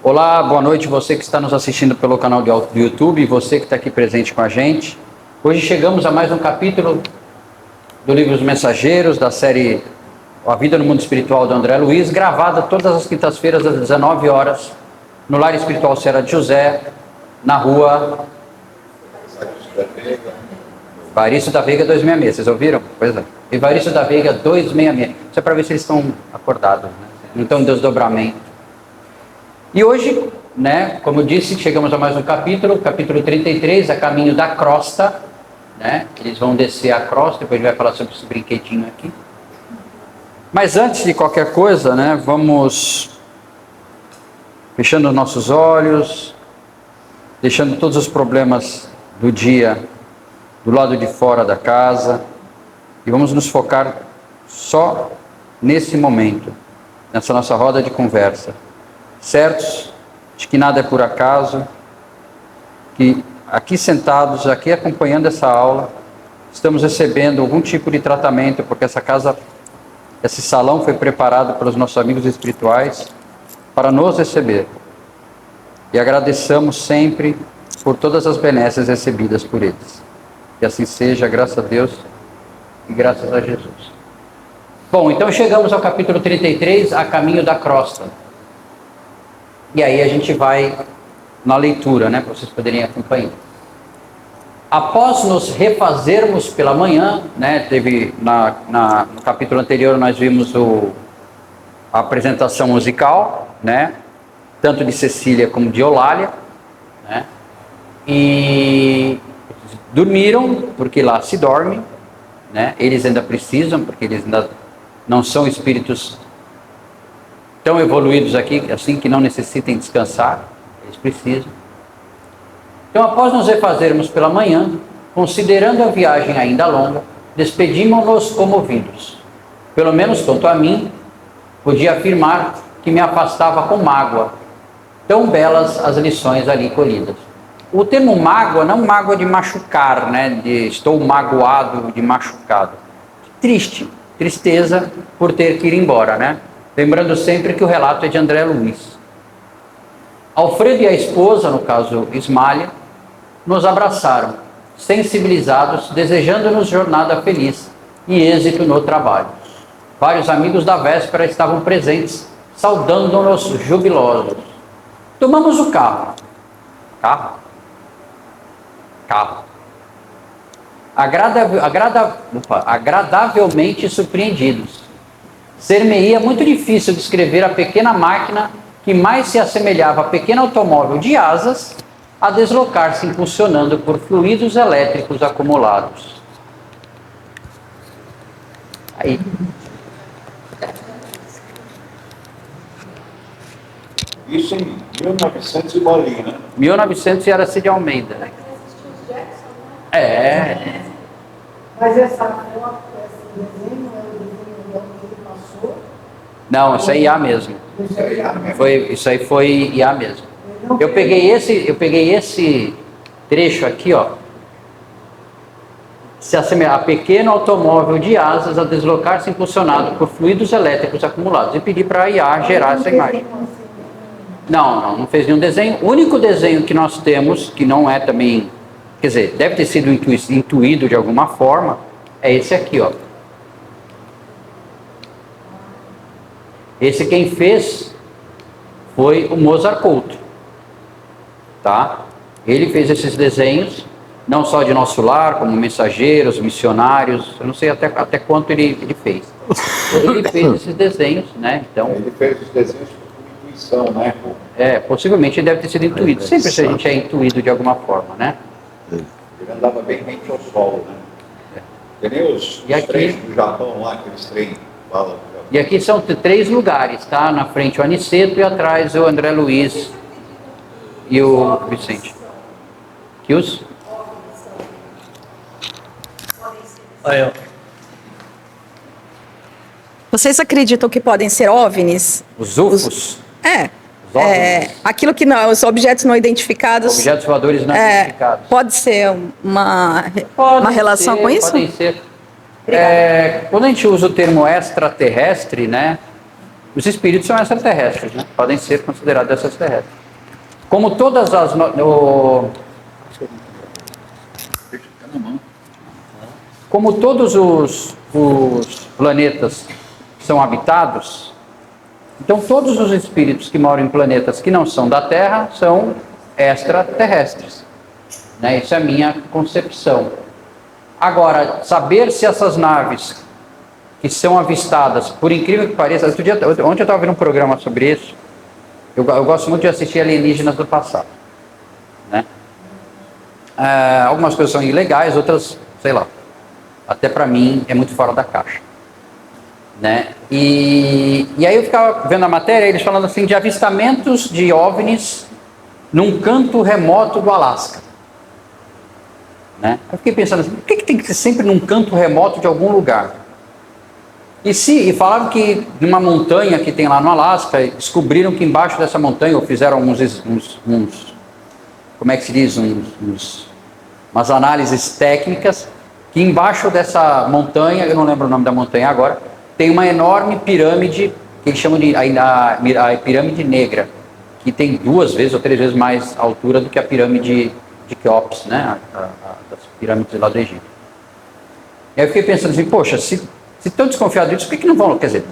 Olá, boa noite você que está nos assistindo pelo canal do YouTube e você que está aqui presente com a gente. Hoje chegamos a mais um capítulo do livro Os Mensageiros, da série A Vida no Mundo Espiritual do André Luiz, gravada todas as quintas-feiras às 19 horas no Lar Espiritual Serra de José, na rua Evaristo da Veiga 266, vocês ouviram? Pois é, Evaristo da Veiga 266, isso é para ver se eles estão acordados, né? Não estão em desdobramento. E hoje, né, como eu disse, chegamos a mais um capítulo 33, a caminho da crosta, né? Eles vão descer a crosta, depois a gente vai falar sobre esse brinquedinho aqui. Mas antes de qualquer coisa, né, vamos fechando os nossos olhos, deixando todos os problemas do dia do lado de fora da casa, e vamos nos focar só nesse momento, nessa nossa roda de conversa. Certos de que nada é por acaso, que aqui sentados, aqui acompanhando essa aula, estamos recebendo algum tipo de tratamento, porque essa casa, esse salão foi preparado pelos nossos amigos espirituais para nos receber. E agradeçamos sempre por todas as benesses recebidas por eles. Que assim seja, graças a Deus e graças a Jesus. Bom, então chegamos ao capítulo 33, a caminho da crosta. E aí a gente vai na leitura, né, para vocês poderem acompanhar. Após nos refazermos pela manhã, né, teve no capítulo anterior nós vimos a apresentação musical, né, tanto de Cecília como de Eulália, né, e dormiram, porque lá se dorme, né, eles ainda precisam, porque eles ainda não são espíritos tão evoluídos aqui, assim, que não necessitem descansar, eles precisam. Então, após nos refazermos pela manhã, considerando a viagem ainda longa, despedimos-nos comovidos. Pelo menos quanto a mim, podia afirmar que me afastava com mágoa, tão belas as lições ali colhidas. O termo mágoa, não mágoa de machucar, né, de estou magoado, de machucado. Triste, tristeza por ter que ir embora, né? Lembrando sempre que o relato é de André Luiz. Alfredo e a esposa, no caso Ismália, nos abraçaram, sensibilizados, desejando-nos jornada feliz e êxito no trabalho. Vários amigos da véspera estavam presentes, saudando-nos jubilosos. Tomamos o carro. Agradavelmente surpreendidos. Ser-me-ia muito difícil descrever a pequena máquina que mais se assemelhava a pequeno automóvel de asas a deslocar-se impulsionando por fluidos elétricos acumulados. Aí. Isso em 1900 e bolinha, né? 1900 era Cid Almeida. É. Mas essa foto, esse desenho, é o desenho que ele passou? Não, isso é IA mesmo. Isso aí foi IA mesmo. Eu peguei esse trecho aqui, ó. Se assemelha a pequeno automóvel de asas a deslocar-se impulsionado por fluidos elétricos acumulados. E pedi para a IA gerar essa imagem. Não fez nenhum desenho. O único desenho que nós temos, que não é também, quer dizer, deve ter sido intuído de alguma forma, é esse aqui, ó. Esse quem fez foi o Mozart Couto, tá? Ele fez esses desenhos, não só de Nosso Lar, como mensageiros, missionários, eu não sei até quanto ele fez. Ele fez esses desenhos, né? Então, ele fez os desenhos por intuição, né? Possivelmente ele deve ter sido intuído. Sempre se a gente é intuído de alguma forma, né? Ele andava bem rente ao solo, né? Que nem os trens do Japão lá, aqueles trens falam. E aqui são 3 lugares, tá? Na frente o Aniceto e atrás o André Luiz e o Vicente. Aí, ó. Vocês acreditam que podem ser OVNIs? Os UFOs? Aquilo que não, os objetos não identificados. Objetos voadores não identificados. Pode ser uma relação com isso? Podem ser. Quando a gente usa o termo extraterrestre, né? Os espíritos são extraterrestres, né? Podem ser considerados extraterrestres. Como todas as... Como todos os planetas são habitados, então todos os espíritos que moram em planetas que não são da Terra são extraterrestres. Né? Isso é a minha concepção. Agora, saber se essas naves que são avistadas, por incrível que pareça, ontem eu estava vendo um programa sobre isso. Eu gosto muito de assistir Alienígenas do Passado. Né? Algumas coisas são ilegais, outras, sei lá, até para mim é muito fora da caixa. Né? E aí eu ficava vendo a matéria, eles falando assim de avistamentos de OVNIs num canto remoto do Alasca. Né? Eu fiquei pensando assim, por que tem que ser sempre num canto remoto de algum lugar? E falaram que numa montanha que tem lá no Alasca, descobriram que embaixo dessa montanha, ou fizeram uns como é que se diz, umas análises técnicas, que embaixo dessa montanha, eu não lembro o nome da montanha agora, tem uma enorme pirâmide, que eles chamam de a pirâmide negra, que tem 2 vezes ou 3 vezes mais altura do que a pirâmide de Quéops, né? Das pirâmides lá do Egito. E aí eu fiquei pensando assim, poxa, se estão desconfiados disso, por que não vão, quer dizer,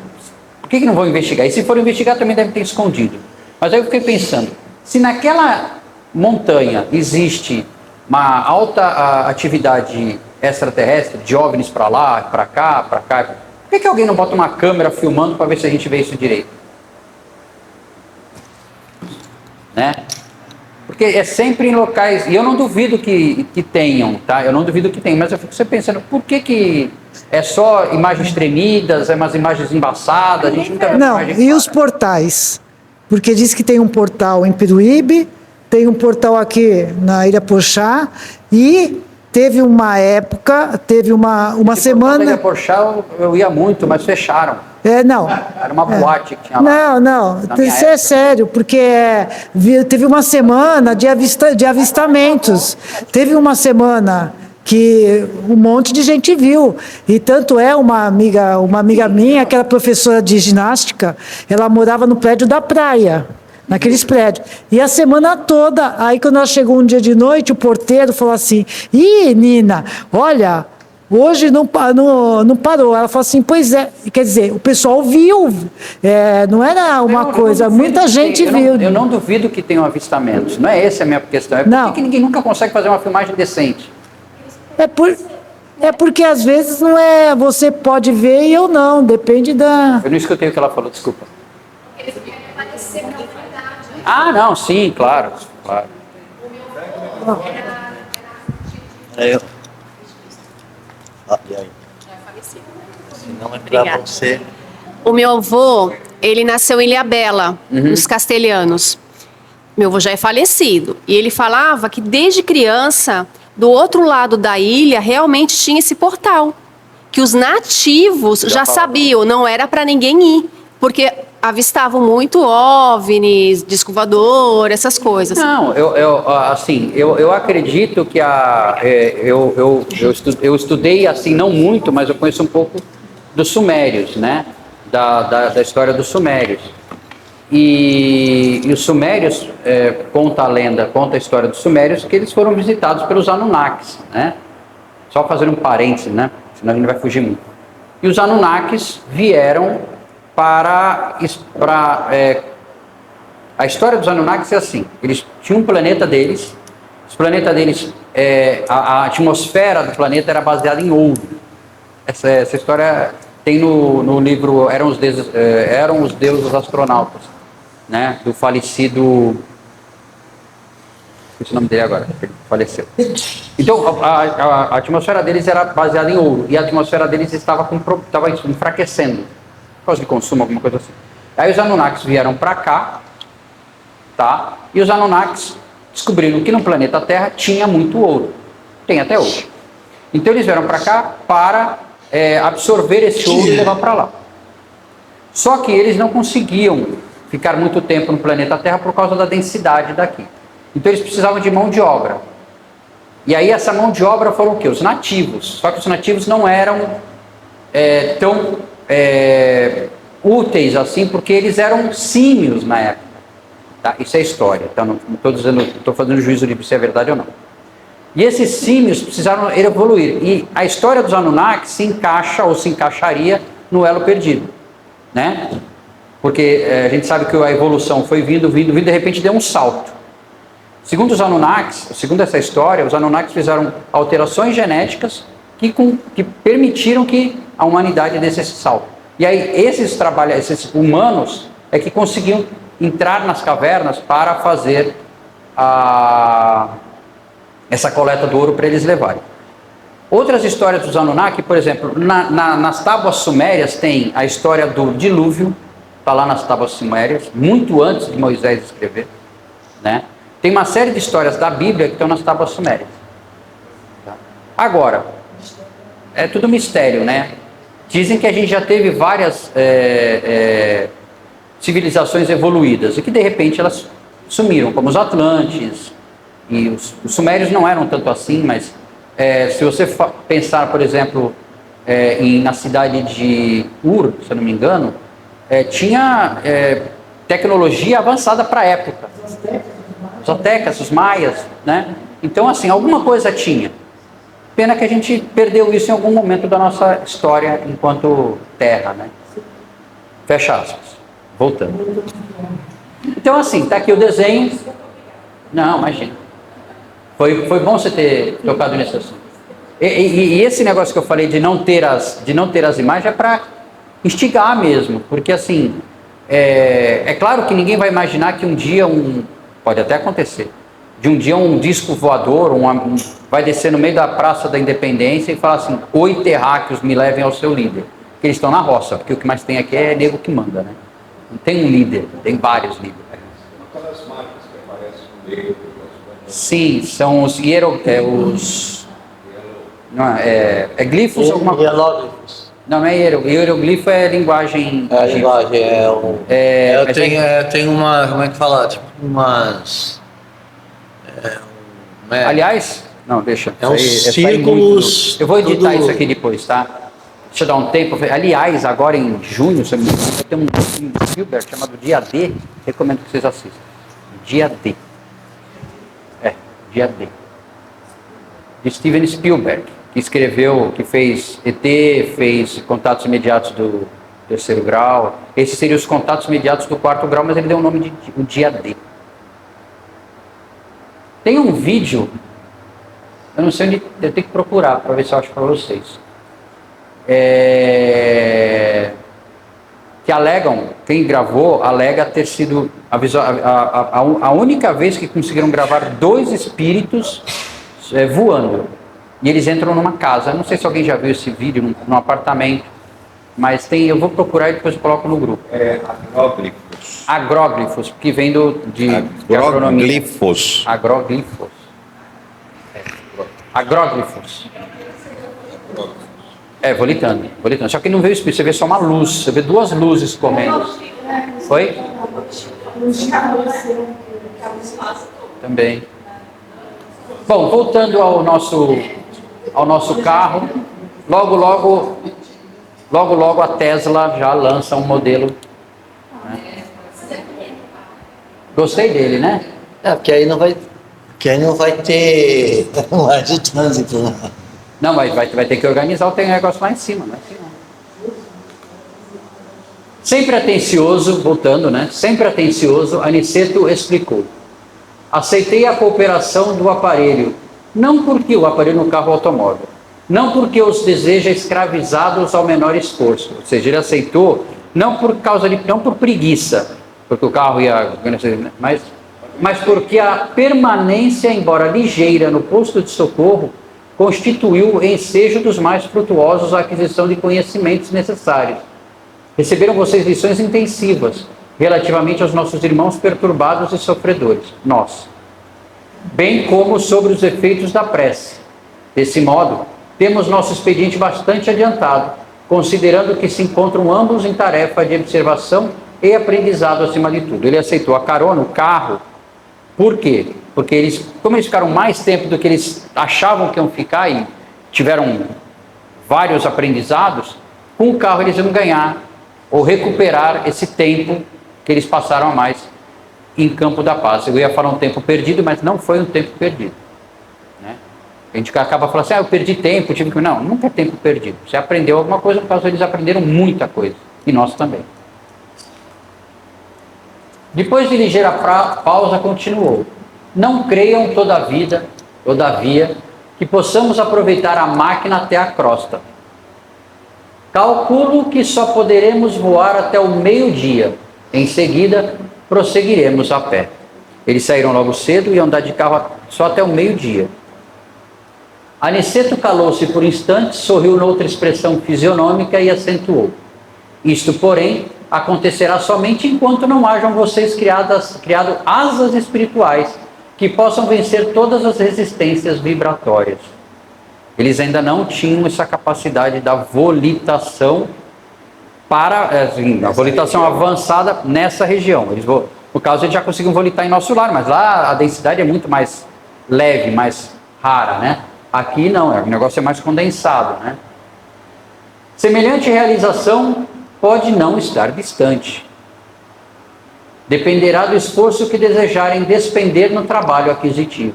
por que não vão investigar? E se for investigar, também devem ter escondido. Mas aí eu fiquei pensando, se naquela montanha existe uma alta atividade extraterrestre, de OVNIs para lá, para cá, por que alguém não bota uma câmera filmando para ver se a gente vê isso direito? Né? Porque é sempre em locais, e eu não duvido que tenham, tá? Eu não duvido que tenham, mas eu fico sempre pensando, por que é só imagens tremidas, é umas imagens embaçadas, a gente nunca vê imagem e clara. os portais? Porque diz que tem um portal em Peruíbe, tem um portal aqui na Ilha Porchá, e teve uma época, uma semana... Na Ilha Porchá eu ia muito, mas fecharam. Não. Era uma boate que tinha lá. Não, isso é sério, porque teve uma semana de avistamentos. Teve uma semana que um monte de gente viu. E tanto uma amiga minha, que era professora de ginástica, ela morava no prédio da praia, naqueles prédios. E a semana toda, aí quando ela chegou um dia de noite, o porteiro falou assim, Nina, olha... Hoje não parou. Ela falou assim, pois é. Quer dizer, o pessoal viu. Não era uma coisa, muita gente viu. Eu não duvido que tenham avistamentos. Não é essa a minha questão. É por que ninguém nunca consegue fazer uma filmagem decente? É porque às vezes não é... Você pode ver e eu não. Depende da... Eu não escutei o que ela falou, desculpa. Ah, não, sim, claro. E aí? Se não é pra você. O meu avô, ele nasceu em Ilhabela, nos Castelhanos. Meu avô já é falecido. E ele falava que desde criança, do outro lado da ilha, realmente tinha esse portal. Que os nativos já sabiam, não era para ninguém ir. Porque avistavam muito OVNIs, disco voador, essas coisas. Não, eu acredito que eu estudei assim, não muito, mas eu conheço um pouco dos sumérios, né? Da história dos sumérios. E os sumérios, conta a lenda, conta a história dos sumérios, que eles foram visitados pelos Anunnakis, né? Só fazendo um parênteses, né? Senão a gente vai fugir muito. E os Anunnakis vieram a história dos Anunnakis é assim, eles tinham um planeta deles, a atmosfera do planeta era baseada em ouro. Essa história tem no livro Eram os Deuses Astronautas, né, do falecido, esse nome dele agora, ele faleceu. Então a atmosfera deles era baseada em ouro, e a atmosfera deles estava enfraquecendo, por causa de consumo, alguma coisa assim. Aí os Anunnakis vieram para cá, tá? E os Anunnakis descobriram que no planeta Terra tinha muito ouro. Tem até hoje. Então eles vieram para cá para absorver esse ouro e levar para lá. Só que eles não conseguiam ficar muito tempo no planeta Terra por causa da densidade daqui. Então eles precisavam de mão de obra. E aí essa mão de obra foram o quê? Os nativos. Só que os nativos não eram tão úteis assim, porque eles eram símios na época. Tá? Isso é história, então não estou fazendo juízo de se é verdade ou não. E esses símios precisaram evoluir. E a história dos Anunnaki se encaixa ou se encaixaria no elo perdido, né? Porque a gente sabe que a evolução foi vindo, de repente deu um salto. Segundo os Anunnakis, segundo essa história, os Anunnakis fizeram alterações genéticas que permitiram que a humanidade desse esse salto. E aí esses humanos é que conseguiam entrar nas cavernas para fazer essa coleta do ouro para eles levarem. Outras histórias dos Anunnaki, por exemplo, nas tábuas sumérias tem a história do dilúvio, está lá nas tábuas sumérias, muito antes de Moisés escrever, né? Tem uma série de histórias da Bíblia que estão nas tábuas sumérias. Agora, é tudo mistério, né? Dizem que a gente já teve várias civilizações evoluídas e que de repente elas sumiram, como os Atlantes, e os sumérios não eram tanto assim, mas se você pensar, por exemplo, na cidade de Ur, se eu não me engano, tinha tecnologia avançada para a época. Os astecas, os maias, né? Então, assim, alguma coisa tinha. Pena que a gente perdeu isso em algum momento da nossa história enquanto Terra, né? Fecha aspas. Voltando. Então, assim, tá aqui o desenho. Não, imagina. Foi bom você ter tocado nesse assunto. E esse negócio que eu falei de não ter as imagens é para instigar mesmo, porque assim, é claro que ninguém vai imaginar que um dia pode até acontecer, de um dia um disco voador vai descer no meio da Praça da Independência e falar assim: oi terráqueos, me levem ao seu líder. Porque eles estão na roça, porque o que mais tem aqui é nego que manda, né? Não tem um líder, tem vários líderes. Aquelas marcas que aparecem no meio. Sim, são os glifos ou alguma coisa? Hieróglifos. Não, não é hieroglifo, é linguagem. A linguagem tem uma, como é que fala? Tipo umas... Aliás, não, deixa. É uns círculos. Eu vou editar tudo... isso aqui depois, tá? Deixa eu dar um tempo. Aliás, agora em junho, se eu não me engano, vai ter um filme de Spielberg chamado Dia D. Recomendo que vocês assistam. Dia D. Dia D. De Steven Spielberg, que fez ET, fez Contatos Imediatos do Terceiro Grau. Esses seriam os Contatos Imediatos do Quarto Grau, mas ele deu o nome de o Dia D. Tem um vídeo, eu não sei onde, eu tenho que procurar para ver se eu acho para vocês. Que alegam, quem gravou, alega ter sido a única vez que conseguiram gravar 2 espíritos voando. E eles entram numa casa. Não sei se alguém já viu esse vídeo num apartamento, mas eu vou procurar e depois coloco no grupo. Agróglifos. Agróglifos, que vem de agronomia. Agróglifos. Agróglifos. Agróglifos. Vou litando. Só que não vê o espírito, você vê só uma luz, você vê 2 luzes correndo. Foi? Também. Bom, voltando ao nosso carro, logo a Tesla já lança um modelo. Né? Gostei dele, né? Porque aí não vai ter mais de trânsito, né? Não, vai ter que organizar o negócio lá em cima, não é assim não. Sempre atencioso, voltando, né? Sempre atencioso, Aniceto explicou: aceitei a cooperação do aparelho, não porque o aparelho no carro automóvel, não porque os deseja escravizados ao menor esforço. Ou seja, ele aceitou não por preguiça, porque o carro ia, mas porque a permanência, embora ligeira, no posto de socorro constituiu o ensejo dos mais frutuosos à aquisição de conhecimentos necessários. Receberam vocês lições intensivas relativamente aos nossos irmãos perturbados e sofredores, nós, bem como sobre os efeitos da prece. Desse modo, temos nosso expediente bastante adiantado, considerando que se encontram ambos em tarefa de observação e aprendizado acima de tudo. Ele aceitou a carona, o carro. Por quê? Porque como eles ficaram mais tempo do que eles achavam que iam ficar e tiveram vários aprendizados, com o carro eles iam ganhar ou recuperar esse tempo que eles passaram a mais em Campo da Paz. Eu ia falar um tempo perdido, mas não foi um tempo perdido, né? A gente acaba falando assim, eu perdi tempo, tive que... Não, nunca é tempo perdido. Você aprendeu alguma coisa, no caso eles aprenderam muita coisa, e nós também. Depois de ligeira pausa, continuou. Não creiam todavia, que possamos aproveitar a máquina até a crosta. Calculo que só poderemos voar até o meio-dia. Em seguida, prosseguiremos a pé. Eles saíram logo cedo e iam andar de carro só até o meio-dia. Aniceto calou-se por instantes, sorriu noutra expressão fisionômica e acentuou. Isto, porém, acontecerá somente enquanto não hajam vocês criado asas espirituais que possam vencer todas as resistências vibratórias. Eles ainda não tinham essa capacidade da volitação a volitação avançada nessa região. No caso, eles já conseguiam volitar em nosso lar, mas lá a densidade é muito mais leve, mais rara, né? Aqui não, o negócio é mais condensado, né? Semelhante realização pode não estar distante. Dependerá do esforço que desejarem despender no trabalho aquisitivo.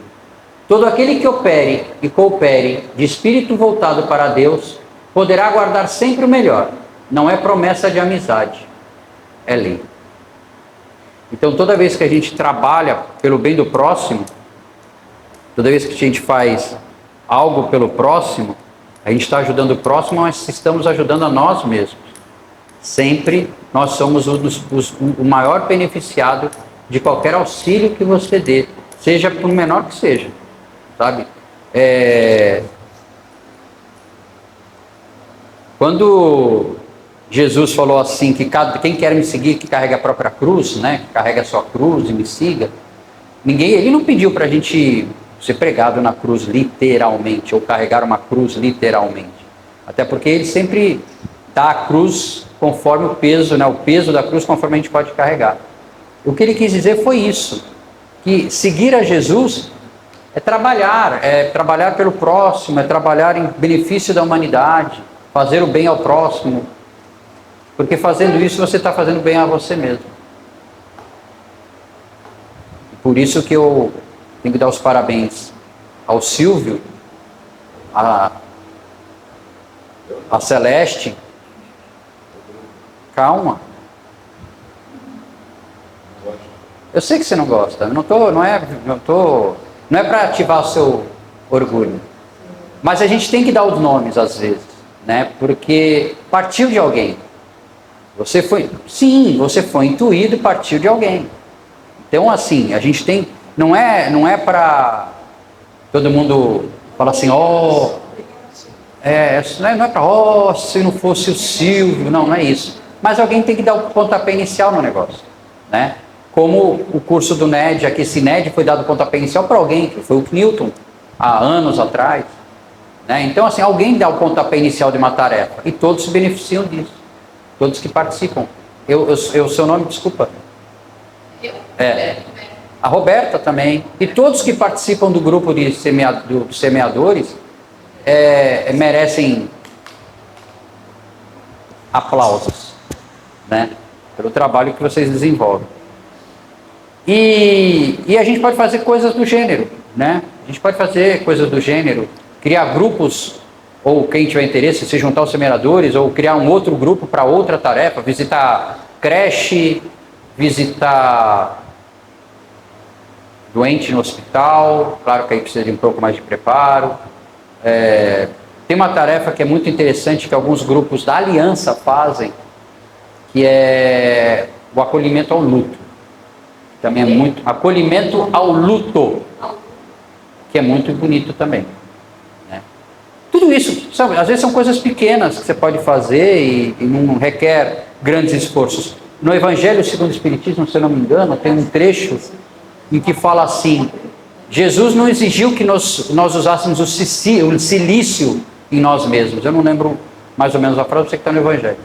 Todo aquele que opere e coopere de espírito voltado para Deus poderá aguardar sempre o melhor. Não é promessa de amizade, é lei. Então, toda vez que a gente trabalha pelo bem do próximo, toda vez que a gente faz algo pelo próximo, a gente está ajudando o próximo, mas estamos ajudando a nós mesmos. Sempre nós somos o maior beneficiado de qualquer auxílio que você dê, seja por menor que seja, sabe? Quando Jesus falou assim, que quem quer me seguir, que carrega a própria cruz, né? Que carrega a sua cruz e me siga. Ele não pediu para a gente ser pregado na cruz literalmente, ou carregar uma cruz literalmente. Até porque ele sempre dá a cruz conforme o peso, né? O peso da cruz conforme a gente pode carregar. O que ele quis dizer foi isso, que seguir a Jesus é trabalhar pelo próximo, é trabalhar em benefício da humanidade, fazer o bem ao próximo. Porque fazendo isso, você está fazendo bem a você mesmo. Por isso que eu tenho que dar os parabéns ao Silvio, a Celeste. Calma. Eu sei que você não gosta. Não é para ativar o seu orgulho. Mas a gente tem que dar os nomes às vezes, né? Porque partiu de alguém. Você foi intuído e partiu de alguém. Então, assim, a gente tem... Não é para todo mundo falar assim, não é para, se não fosse o Silvio, não é isso. Mas alguém tem que dar o pontapé inicial no negócio, né? Como o curso do NED, aqui, esse NED foi dado o pontapé inicial para alguém, que foi o Newton, há anos atrás, né? Então, assim, alguém dá o pontapé inicial de uma tarefa, e todos se beneficiam disso. Todos que participam. O seu nome, desculpa. A Roberta também. E todos que participam do grupo de semeadores merecem aplausos, né? Pelo trabalho que vocês desenvolvem. E a gente pode fazer coisas do gênero, né? A gente pode fazer coisas do gênero, criar grupos, ou quem tiver interesse, se juntar aos semeadores, ou criar um outro grupo para outra tarefa, visitar creche, visitar doente no hospital, claro que aí precisa de um pouco mais de preparo. Tem uma tarefa que é muito interessante, que alguns grupos da Aliança fazem, que é o acolhimento ao luto. Também é muito... Acolhimento ao luto, que é muito bonito também. Tudo isso, sabe, às vezes são coisas pequenas que você pode fazer e não requer grandes esforços. No Evangelho segundo o Espiritismo, se eu não me engano, tem um trecho em que fala assim, Jesus não exigiu que nós usássemos o silício em nós mesmos. Eu não lembro mais ou menos a frase, você que está no Evangelho.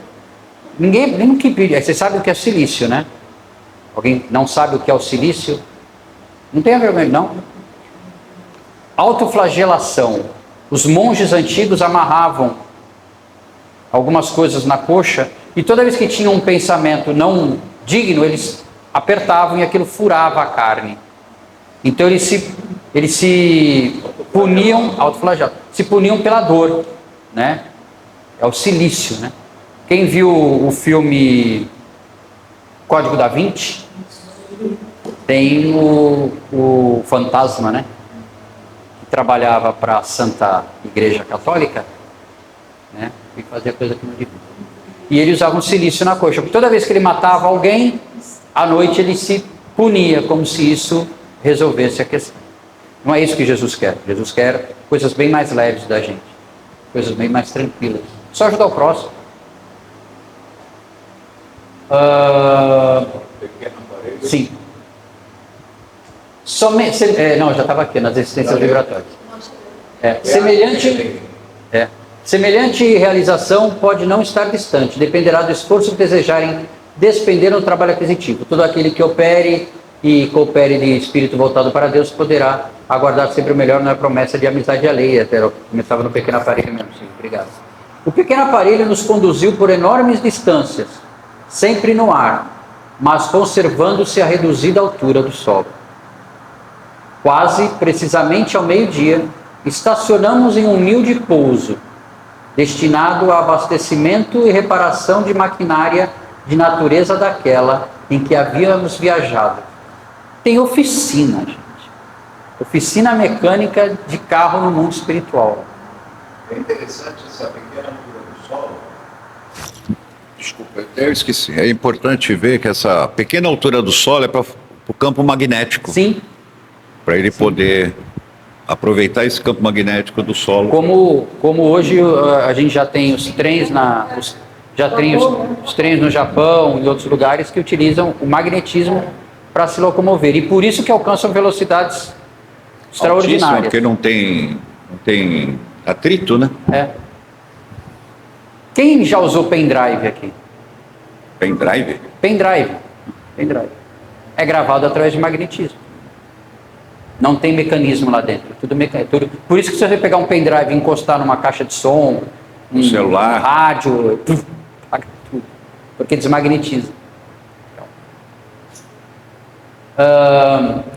Ninguém que pede. Você sabe o que é silício, né? Alguém não sabe o que é o silício? Não tem vergonha, não. Autoflagelação. Os monges antigos amarravam algumas coisas na coxa E toda vez que tinha um pensamento não digno, eles apertavam e aquilo furava a carne. Então eles se puniam, autoflagelo, se puniam pela dor, né? É o cilício, né? Quem viu o filme Código da Vinci, tem o fantasma, né? Que trabalhava para a Santa Igreja Católica, né? E fazia coisa que não devia. E ele usava um cilício na coxa, porque toda vez que ele matava alguém, à noite ele se punia, como se isso resolvesse a questão. Não é isso que Jesus quer. Jesus quer coisas bem mais leves da gente, coisas bem mais tranquilas. Só ajudar o próximo. Sim. Não, já estava aqui nas existências vibratórias. Semelhante realização pode não estar distante, dependerá do esforço que desejarem despender no trabalho aquisitivo. Todo aquele que opere e coopere de espírito voltado para Deus poderá aguardar sempre o melhor, não é promessa de amizade alheia. Até eu começava no pequeno aparelho mesmo, sim, obrigado. O pequeno aparelho nos conduziu por enormes distâncias, sempre no ar, mas conservando-se a reduzida altura do solo. Quase precisamente ao meio-dia, estacionamos em um humilde pouso, destinado a abastecimento e reparação de maquinária de natureza daquela em que havíamos viajado. Tem oficina, gente. Oficina mecânica de carro no mundo espiritual. É interessante essa pequena altura do solo. Desculpa, eu esqueci. É importante ver que essa pequena altura do solo é para o campo magnético. Sim. Para ele poder aproveitar esse campo magnético do solo. Como hoje a gente já tem os trens os trens no Japão e em outros lugares que utilizam o magnetismo para se locomover. E por isso que alcançam velocidades extraordinárias. Porque não tem atrito, né? É. Quem já usou pendrive aqui? Pendrive? Pendrive. É gravado através de magnetismo. Não tem mecanismo lá dentro. Tudo mecânico. Por isso que se você pegar um pendrive e encostar numa caixa de som, um celular, rádio, tudo. Porque desmagnetiza.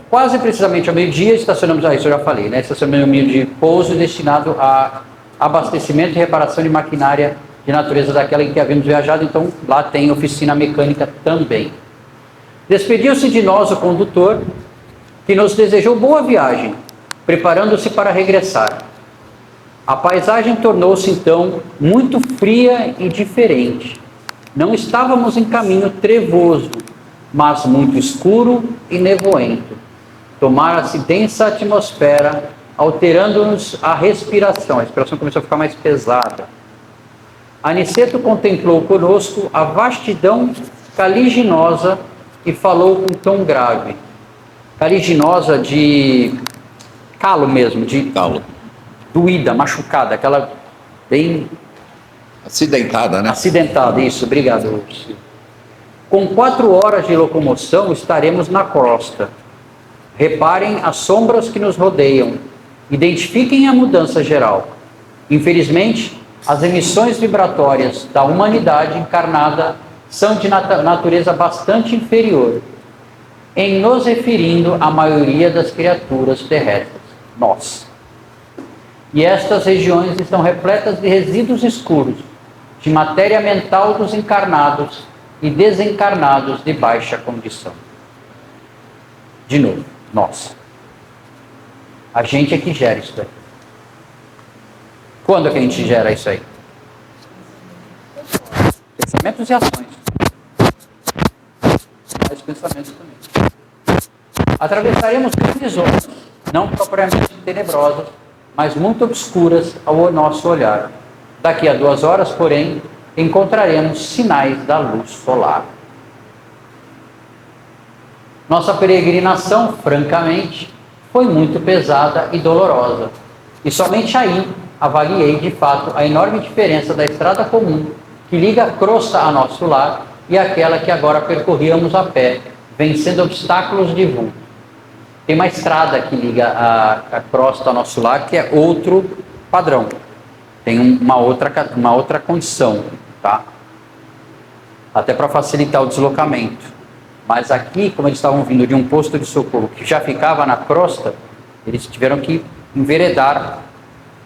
Quase precisamente ao meio-dia estacionamos, isso eu já falei, né? Estacionamos um meio de pouso destinado a abastecimento e reparação de maquinária de natureza daquela em que havíamos viajado, então lá tem oficina mecânica também. Despediu-se de nós o condutor, que nos desejou boa viagem, preparando-se para regressar. A paisagem tornou-se então muito fria e diferente. Não estávamos em caminho trevoso, mas muito escuro e nevoento. Tomara-se densa atmosfera, alterando-nos a respiração. A respiração começou a ficar mais pesada. Aniceto contemplou conosco a vastidão caliginosa e falou com tom grave. Caliginosa de calo mesmo, de calo, doída, machucada, aquela bem acidentada, né? Acidentada, isso, obrigado. Com 4 horas de locomoção estaremos na costa. Reparem as sombras que nos rodeiam. Identifiquem a mudança geral. Infelizmente, as emissões vibratórias da humanidade encarnada são de natureza bastante inferior, em nos referindo à maioria das criaturas terrestres, nós. E estas regiões estão repletas de resíduos escuros, de matéria mental dos encarnados e desencarnados de baixa condição. De novo, nós. A gente é que gera isso aí. Quando é que a gente gera isso aí? Pensamentos e ações. Mais pensamentos também. Atravessaremos grandes zonas, não propriamente tenebrosas, mas muito obscuras ao nosso olhar. Daqui a 2 horas, porém, encontraremos sinais da luz solar. Nossa peregrinação, francamente, foi muito pesada e dolorosa. E somente aí avaliei, de fato, a enorme diferença da estrada comum que liga a crosta a nosso lar e aquela que agora percorríamos a pé, vencendo obstáculos de vulto. Tem uma estrada que liga a crosta ao nosso lar, que é outro padrão. Tem uma outra condição, tá? até para facilitar o deslocamento. Mas aqui, como eles estavam vindo de um posto de socorro que já ficava na crosta, eles tiveram que enveredar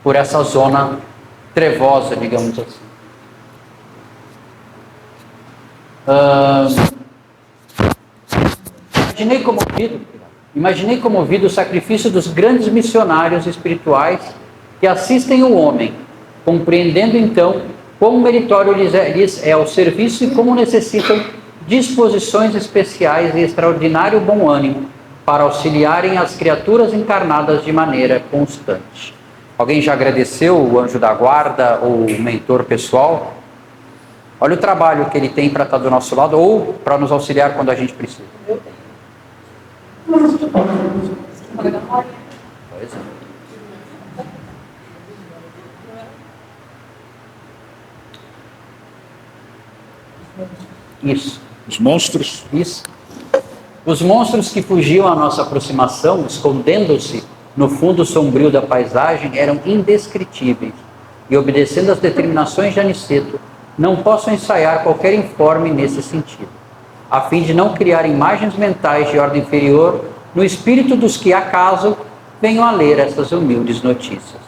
por essa zona trevosa, digamos assim. Imaginei comovido o sacrifício dos grandes missionários espirituais que assistem o homem, compreendendo então quão meritório lhes é o serviço e como necessitam disposições especiais e extraordinário bom ânimo para auxiliarem as criaturas encarnadas de maneira constante. Alguém já agradeceu o anjo da guarda ou o mentor pessoal? Olha o trabalho que ele tem para estar do nosso lado ou para nos auxiliar quando a gente precisa. Pois é. Isso. Os monstros. Isso. Os monstros que fugiam à nossa aproximação, escondendo-se no fundo sombrio da paisagem, eram indescritíveis. E, obedecendo às determinações de Aniceto, não posso ensaiar qualquer informe nesse sentido, a fim de não criar imagens mentais de ordem inferior no espírito dos que, acaso, venham a ler essas humildes notícias.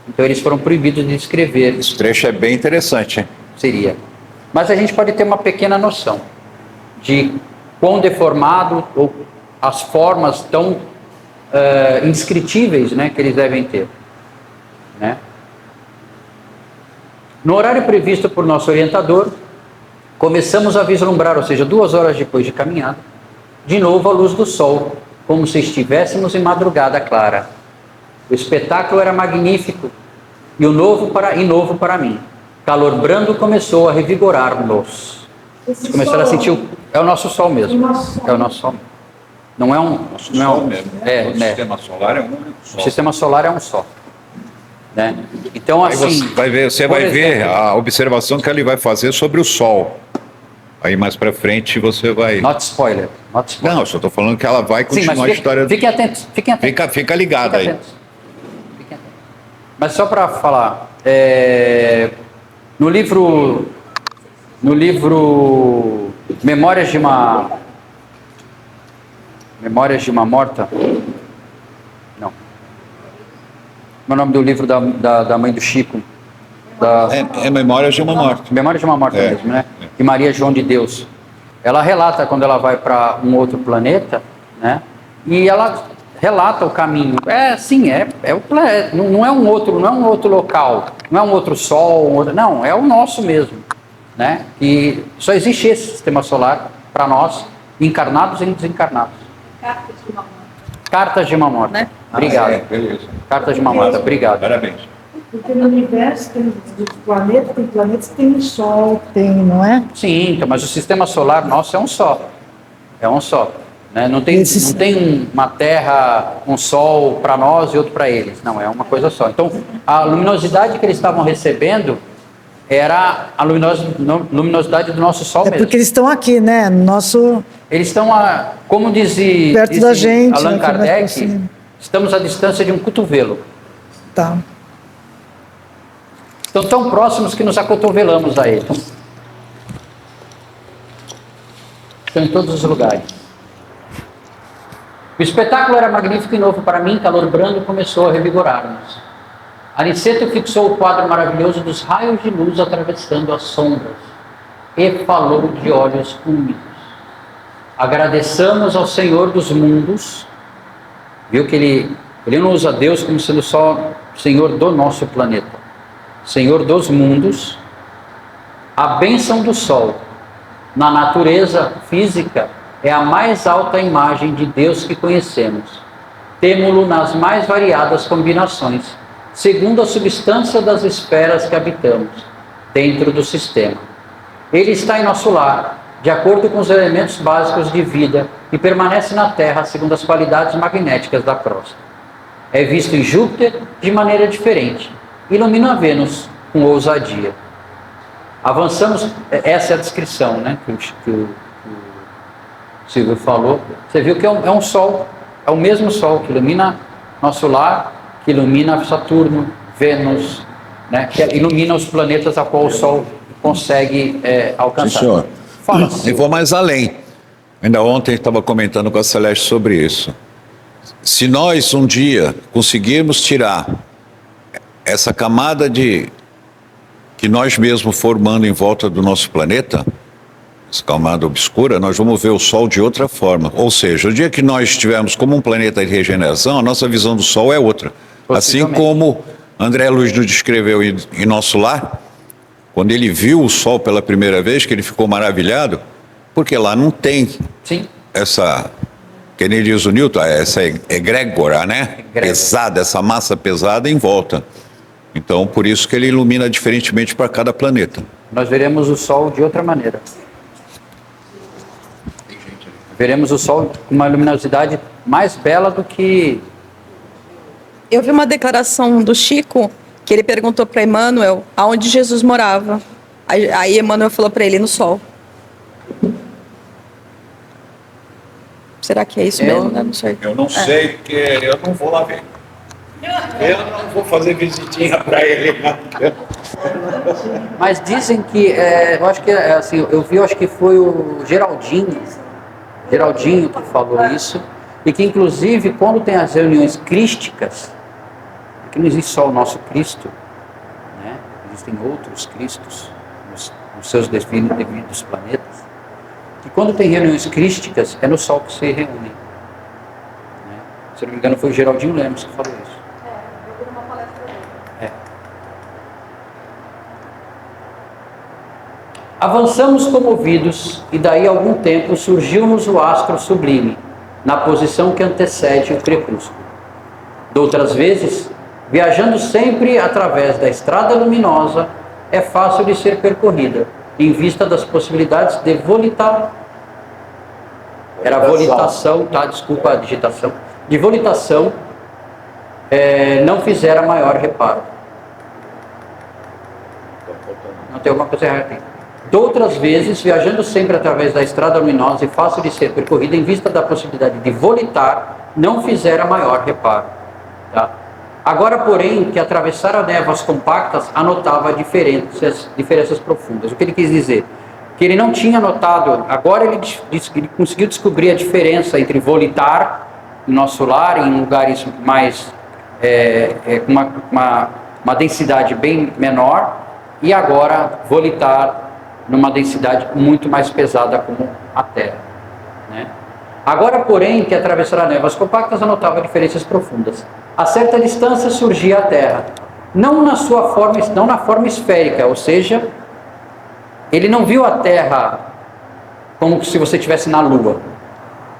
Então, eles foram proibidos de escrever. Esse trecho é bem interessante, hein? Seria. Mas a gente pode ter uma pequena noção de quão deformado ou as formas tão indescritíveis, né, que eles devem ter, né? No horário previsto por nosso orientador, começamos a vislumbrar, ou seja, 2 horas depois de caminhada, de novo a luz do sol, como se estivéssemos em madrugada clara. O espetáculo era magnífico e novo para mim. Calor brando começou a revigorar-nos. Começaram a sentir é o nosso sol mesmo. É o nosso sol. Não é um Sol mesmo. É, o né? sistema solar é um único sol. O sistema solar é um só, né? Então Aí assim, você por vai ver exemplo, a observação que ele vai fazer sobre o sol. Aí mais para frente você vai. not spoiler. Não, eu só estou falando que ela vai Sim, continuar mas a história. fiquem atentos, fiquem atentos. Fica ligado aí. Fiquem atentos. Mas só para falar, no livro Memórias de uma Morta, não. Como é o nome do livro da mãe do Chico? É Memórias de uma Morte. Memórias de uma Morta mesmo, né? É. De Maria João de Deus. Ela relata quando ela vai para um outro planeta, né? E ela relata o caminho. É o planeta. Não é um outro local, não é um outro sol, não, é o nosso mesmo, né? E só existe esse sistema solar para nós, encarnados e desencarnados. Cartas de uma Morta. Né? Obrigado. Beleza. Cartas de uma Morta, obrigado. Parabéns. Porque no universo tem planetas que tem um sol, não é? Sim, então, mas o sistema solar nosso é um só. É um só. Né? Não tem uma Terra, um Sol para nós e outro para eles. Não, é uma coisa só. Então, a luminosidade que eles estavam recebendo era a luminosidade do nosso Sol mesmo. Porque eles estão aqui, né? No nosso... Eles estão, como dizia Perto da gente, Allan né, Kardec, estamos à distância de um cotovelo. Tá. Estão tão próximos que nos acotovelamos a eles. Estão em todos os lugares. O espetáculo era magnífico e novo para mim, calor brando começou a revigorar-nos. Aniceto fixou o quadro maravilhoso dos raios de luz atravessando as sombras e falou de olhos úmidos. Agradeçamos ao Senhor dos mundos. Viu que ele não usa Deus como sendo só Senhor do nosso planeta. Senhor dos mundos, a bênção do sol, na natureza física, é a mais alta imagem de Deus que conhecemos. Temo-lo nas mais variadas combinações, segundo a substância das esferas que habitamos, dentro do sistema. Ele está em nosso lar, de acordo com os elementos básicos de vida, e permanece na Terra segundo as qualidades magnéticas da crosta. É visto em Júpiter de maneira diferente. Ilumina Vênus com ousadia. Avançamos, essa é a descrição, né, que o Silvio falou. Você viu que é um sol, é o mesmo sol que ilumina nosso lar, que ilumina Saturno, Vênus, né, que ilumina os planetas a qual o Sol consegue alcançar. Sim, senhor. Fala, E vou mais além. Ainda ontem estava comentando com a Celeste sobre isso. Se nós um dia conseguirmos tirar essa camada que nós mesmos formando em volta do nosso planeta, essa camada obscura, nós vamos ver o Sol de outra forma. Ou seja, o dia que nós estivermos como um planeta de regeneração, a nossa visão do Sol é outra. Assim como André Luiz nos descreveu em Nosso Lar, quando ele viu o Sol pela primeira vez, que ele ficou maravilhado, porque lá não tem essa, que nem diz o Newton, essa egrégora, né? Pesada, essa massa pesada em volta. Então, por isso que ele ilumina diferentemente para cada planeta. Nós veremos o Sol de outra maneira. Veremos o Sol com uma luminosidade mais bela do que... Eu vi uma declaração do Chico, que ele perguntou para Emmanuel aonde Jesus morava. Aí Emmanuel falou para ele, no Sol. Será que é isso mesmo? Não sei. Eu não sei, porque eu não vou lá ver. Eu não vou fazer visitinha para ele. Mas dizem que, eu acho que, assim, eu vi, acho que foi o Geraldinho que falou isso, e que inclusive quando tem as reuniões crísticas, que não existe só o nosso Cristo, né? Existem outros Cristos nos seus devidos planetas, que quando tem reuniões crísticas é no Sol que se reúnem. Né? Se não me engano foi o Geraldinho Lemos que falou isso. Eu vi uma palestra dele. Avançamos comovidos e daí a algum tempo surgiu-nos o astro sublime, na posição que antecede o crepúsculo. Doutras vezes, viajando sempre através da estrada luminosa, é fácil de ser percorrida, em vista das possibilidades de volitação. Era volitação, tá? Desculpa a digitação. De volitação, não fizera maior reparo. Não tem alguma coisa errada aqui. Doutras vezes, viajando sempre através da estrada luminosa e fácil de ser percorrida, em vista da possibilidade de volitar, não fizera maior reparo. Tá? Agora, porém, que atravessara névoas compactas, anotava diferenças profundas. O que ele quis dizer? Que ele não tinha notado, agora ele conseguiu descobrir a diferença entre volitar no nosso lar, em lugares mais, com uma densidade bem menor, e agora volitar numa densidade muito mais pesada como a Terra. Né? Agora, porém, que atravessara névoas compactas, anotava diferenças profundas. A certa distância surgia a Terra, não na forma esférica, ou seja, ele não viu a Terra como se você estivesse na Lua,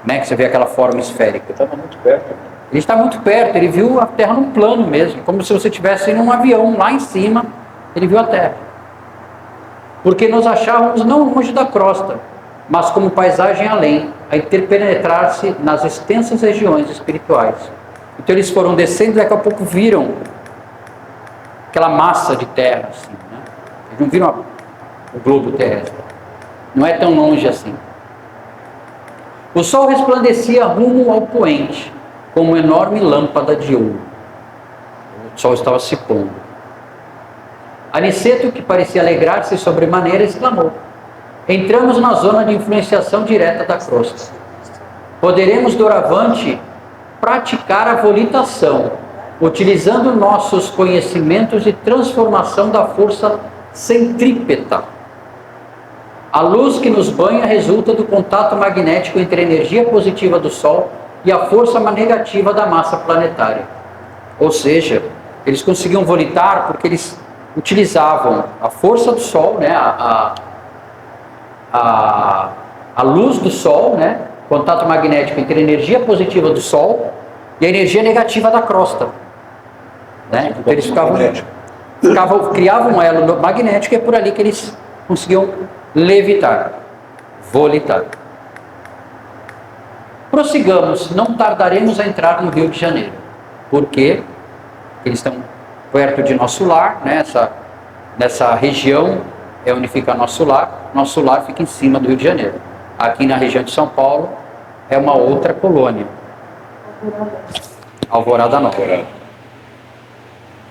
né? Que você vê aquela forma esférica. Estava muito perto. Ele está muito perto, ele viu a Terra num plano mesmo, como se você estivesse em um avião lá em cima, ele viu a Terra. Porque nos achávamos não longe da crosta, mas como paisagem além, a interpenetrar-se nas extensas regiões espirituais. Então eles foram descendo e daqui a pouco viram aquela massa de terra, assim, né? Eles não viram o globo terrestre. Não é tão longe assim. O sol resplandecia rumo ao poente, como uma enorme lâmpada de ouro. O sol estava se pondo. Aniceto, que parecia alegrar-se sobremaneira, exclamou: entramos na zona de influenciação direta da crosta. Poderemos, doravante, praticar a volitação, utilizando nossos conhecimentos de transformação da força centrípeta. A luz que nos banha resulta do contato magnético entre a energia positiva do Sol e a força negativa da massa planetária. Ou seja, eles conseguiam volitar porque eles utilizavam a força do Sol, né, a luz do Sol, né, contato magnético entre a energia positiva do Sol e a energia negativa da crosta. Né? Então eles criavam um elo magnético e é por ali que eles conseguiam levitar, volitar. Prossigamos, não tardaremos a entrar no Rio de Janeiro. Por quê? Porque eles estão perto de Nosso Lar, né? Nessa região é onde fica Nosso Lar. Nosso Lar fica em cima do Rio de Janeiro. Aqui na região de São Paulo é uma outra colônia. Alvorada Nova.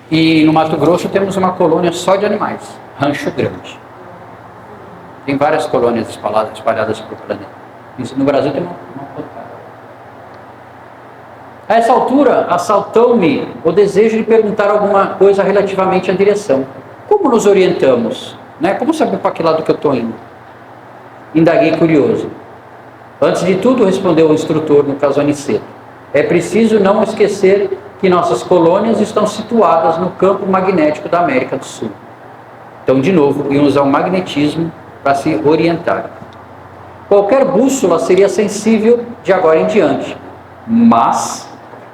E no Mato Grosso temos uma colônia só de animais, Rancho Grande. Tem várias colônias espalhadas pelo planeta. Isso no Brasil tem uma quantidade. A essa altura, assaltou-me o desejo de perguntar alguma coisa relativamente à direção. Como nos orientamos? Né? Como saber para que lado que eu estou indo? Indaguei curioso. Antes de tudo, respondeu o instrutor, no caso Aniceto, é preciso não esquecer que nossas colônias estão situadas no campo magnético da América do Sul. Então, de novo, iam usar o magnetismo para se orientar. Qualquer bússola seria sensível de agora em diante, mas,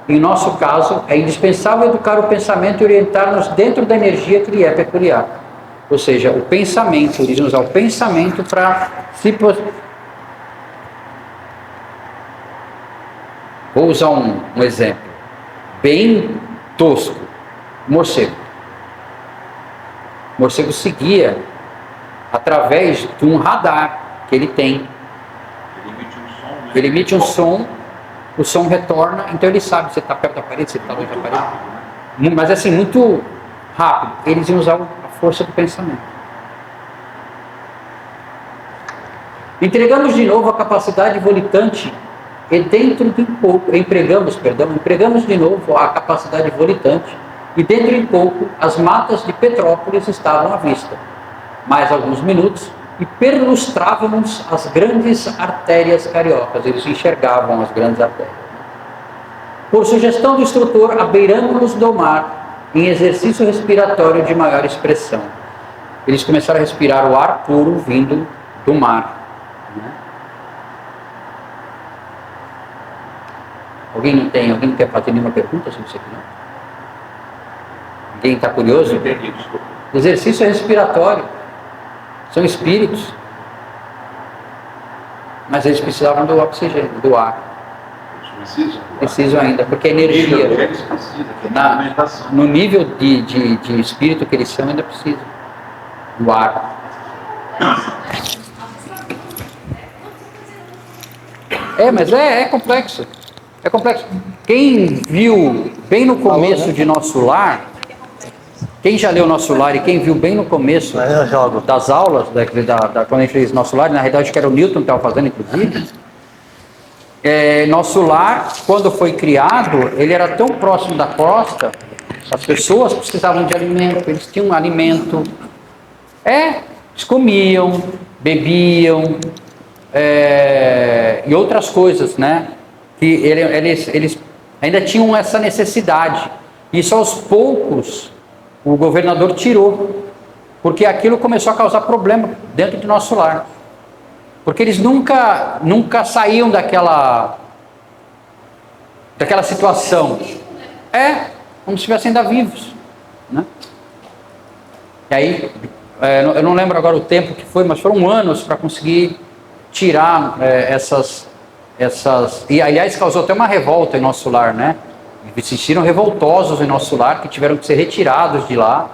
em nosso caso, é indispensável educar o pensamento e orientar-nos dentro da energia que lhe é peculiar. Ou seja, o pensamento, eles usam o pensamento para se... Vou usar um exemplo bem tosco. Morcego. O morcego seguia através de um radar que ele tem. Ele emite um som, o som retorna, então ele sabe se você está perto da parede, se está longe da parede. Mas assim, muito rápido. Eles iam usar a força do pensamento. Entregamos de novo a capacidade volitante e dentro de pouco, empregamos de novo a capacidade volitante e dentro de pouco as matas de Petrópolis estavam à vista. Mais alguns minutos e perlustrávamos as grandes artérias cariocas, eles enxergavam as grandes artérias. Por sugestão do instrutor, abeiramos-nos do mar em exercício respiratório de maior expressão. Eles começaram a respirar o ar puro vindo do mar. Alguém não quer fazer nenhuma pergunta sobre isso aqui, não? Alguém está curioso? Exercício respiratório. São espíritos. Mas eles precisavam do oxigênio, do ar. Precisam ainda, porque a energia, no nível de espírito que eles são, ainda precisa do ar. Mas é complexo. É complexo. Quem viu bem no começo de Nosso Lar, quem já leu Nosso Lar e quem viu bem no começo das aulas, quando a gente fez Nosso Lar, na realidade acho que era o Newton que estava fazendo, inclusive, Nosso Lar, quando foi criado, ele era tão próximo da costa, as pessoas precisavam de alimento, eles tinham alimento, eles comiam, bebiam, e outras coisas, né? Que eles ainda tinham essa necessidade. Isso aos poucos o governador tirou, porque aquilo começou a causar problema dentro do Nosso Lar. Porque eles nunca saíam daquela situação. Como se estivessem ainda vivos. Né? E aí, eu não lembro agora o tempo que foi, mas foram anos para conseguir tirar essas... E aliás causou até uma revolta em Nosso Lar, né? Se sentiram revoltosos em Nosso Lar, que tiveram que ser retirados de lá,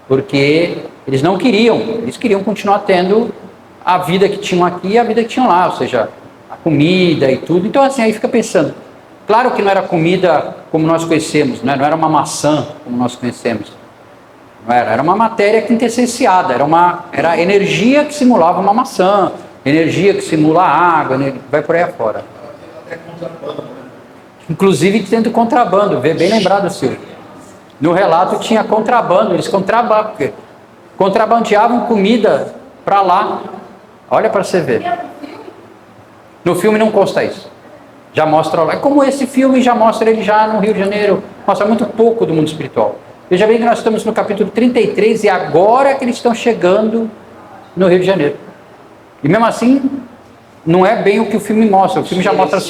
porque eles não queriam, eles queriam continuar tendo a vida que tinham aqui e a vida que tinham lá, ou seja, a comida e tudo. Então assim, aí fica pensando, claro que não era comida como nós conhecemos, né? Não era uma maçã como nós conhecemos, não era uma matéria quintessenciada, era energia que simulava uma maçã, energia que simula água, vai por aí afora. Inclusive tendo contrabando, bem lembrado, Silvio. No relato tinha contrabando, eles contrabandeavam comida para lá. Olha para você ver. No filme não consta isso. Já mostra lá. Como esse filme já mostra ele já no Rio de Janeiro, mostra muito pouco do mundo espiritual. Veja bem que nós estamos no capítulo 33 e agora que eles estão chegando no Rio de Janeiro. E mesmo assim, não é bem o que o filme mostra. O filme já mostra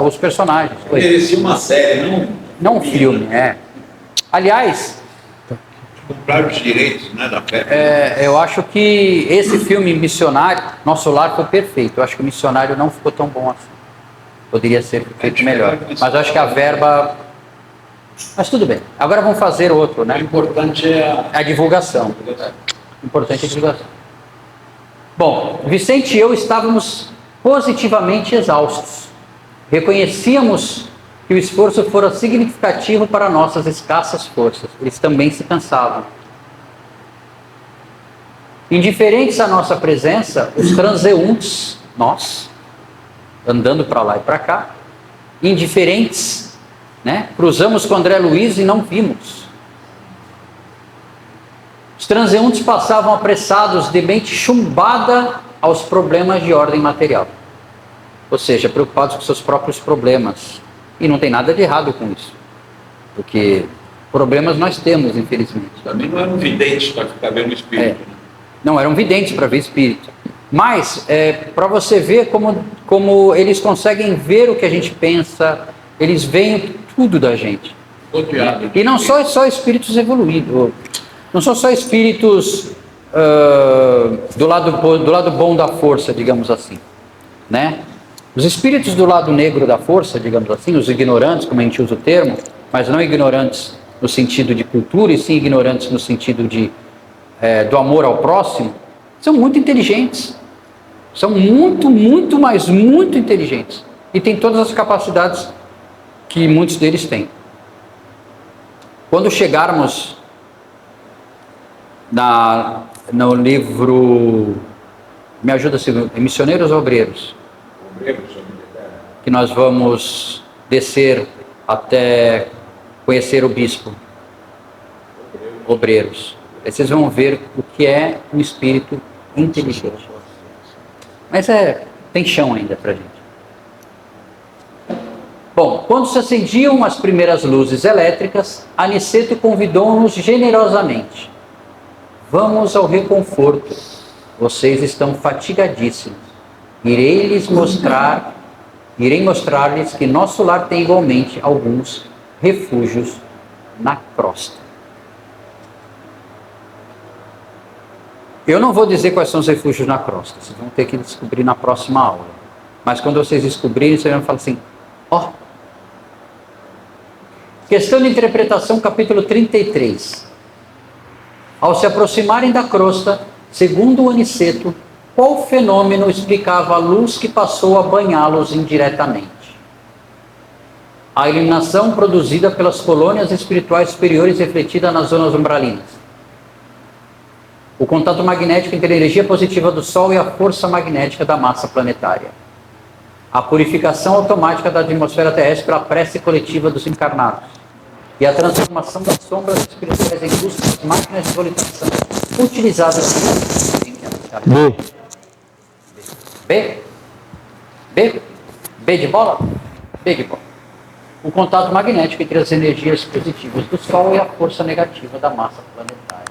os personagens. Merecia uma série, não um filme, Aliás, comprar os direitos, né, da fé. eu acho que esse filme Missionário, Nosso Lar, foi perfeito. Eu acho que o Missionário não ficou tão bom assim. Poderia ser feito melhor. Mas eu acho que a verba... Mas tudo bem. Agora vamos fazer outro, né? O importante é a divulgação. O importante é a divulgação. Bom, Vicente e eu estávamos positivamente exaustos. Reconhecíamos que o esforço fora significativo para nossas escassas forças. Eles também se cansavam. Indiferentes à nossa presença, os transeuntes, nós, andando para lá e para cá, indiferentes, né? Cruzamos com André Luiz e não vimos. Os transeuntes passavam apressados, de mente chumbada aos problemas de ordem material. Ou seja, preocupados com seus próprios problemas. E não tem nada de errado com isso. Porque problemas nós temos, infelizmente. Também não eram videntes para ficar vendo espírito. Não, eram videntes para ver espírito. Mas, para você ver como eles conseguem ver o que a gente pensa, eles veem tudo da gente. E não só espíritos evoluídos, não são só espíritos do lado bom da força, digamos assim, né? Os espíritos do lado negro da força, digamos assim, os ignorantes, como a gente usa o termo, mas não ignorantes no sentido de cultura, e sim ignorantes no sentido do amor ao próximo, são muito inteligentes. São muito, muito, mas muito inteligentes. E têm todas as capacidades que muitos deles têm. Quando chegarmos no livro, me ajuda, Silvio, Missioneiros Obreiros, que nós vamos descer até conhecer o bispo. Obreiros. Aí vocês vão ver o que é um espírito inteligente. Mas tem chão ainda pra gente. Bom, quando se acendiam as primeiras luzes elétricas, Aniceto convidou-nos generosamente. Vamos ao reconforto. Vocês estão fatigadíssimos. Irei mostrar-lhes que nosso lar tem igualmente alguns refúgios na crosta. Eu não vou dizer quais são os refúgios na crosta, vocês vão ter que descobrir na próxima aula. Mas quando vocês descobrirem, vocês vão falar assim, Questão de interpretação, capítulo 33. Ao se aproximarem da crosta, segundo o Aniceto, qual fenômeno explicava a luz que passou a banhá-los indiretamente? A iluminação produzida pelas colônias espirituais superiores refletida nas zonas umbralinas. O contato magnético entre a energia positiva do Sol e a força magnética da massa planetária. A purificação automática da atmosfera terrestre pela prece coletiva dos encarnados. E a transformação das sombras espirituais em luz das máquinas de volitação utilizadas B de bola? B de bola. O contato magnético entre as energias positivas do Sol e a força negativa da massa planetária.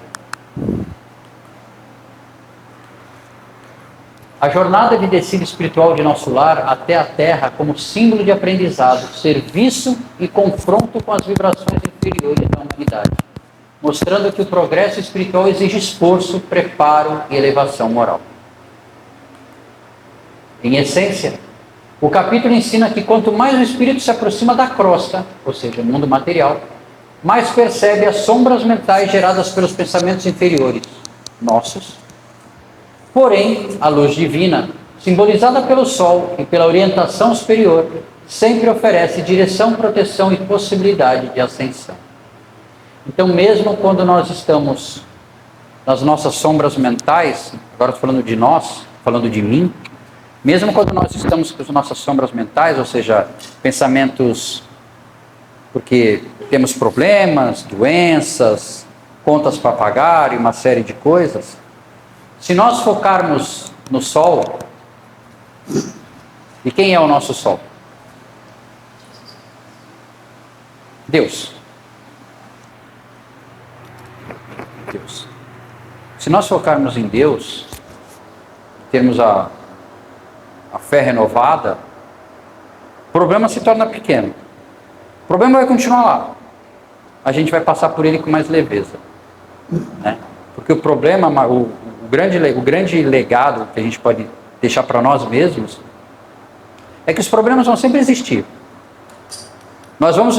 A jornada de descida espiritual de nosso lar até a Terra como símbolo de aprendizado, serviço e confronto com as vibrações inferiores da humanidade, mostrando que o progresso espiritual exige esforço, preparo e elevação moral. Em essência, o capítulo ensina que quanto mais o espírito se aproxima da crosta, ou seja, o mundo material, mais percebe as sombras mentais geradas pelos pensamentos inferiores, nossos. Porém, a luz divina, simbolizada pelo Sol e pela orientação superior, sempre oferece direção, proteção e possibilidade de ascensão. Então, mesmo quando nós estamos nas nossas sombras mentais, agora estou falando de nós, falando de mim, mesmo quando nós estamos com as nossas sombras mentais, ou seja, pensamentos porque temos problemas, doenças, contas para pagar e uma série de coisas, se nós focarmos no Sol, e quem é o nosso Sol? Deus. Deus. Se nós focarmos em Deus, termos a fé renovada, o problema se torna pequeno. O problema vai continuar lá. A gente vai passar por ele com mais leveza, né? Porque o problema, o grande legado que a gente pode deixar para nós mesmos é que os problemas vão sempre existir. Nós vamos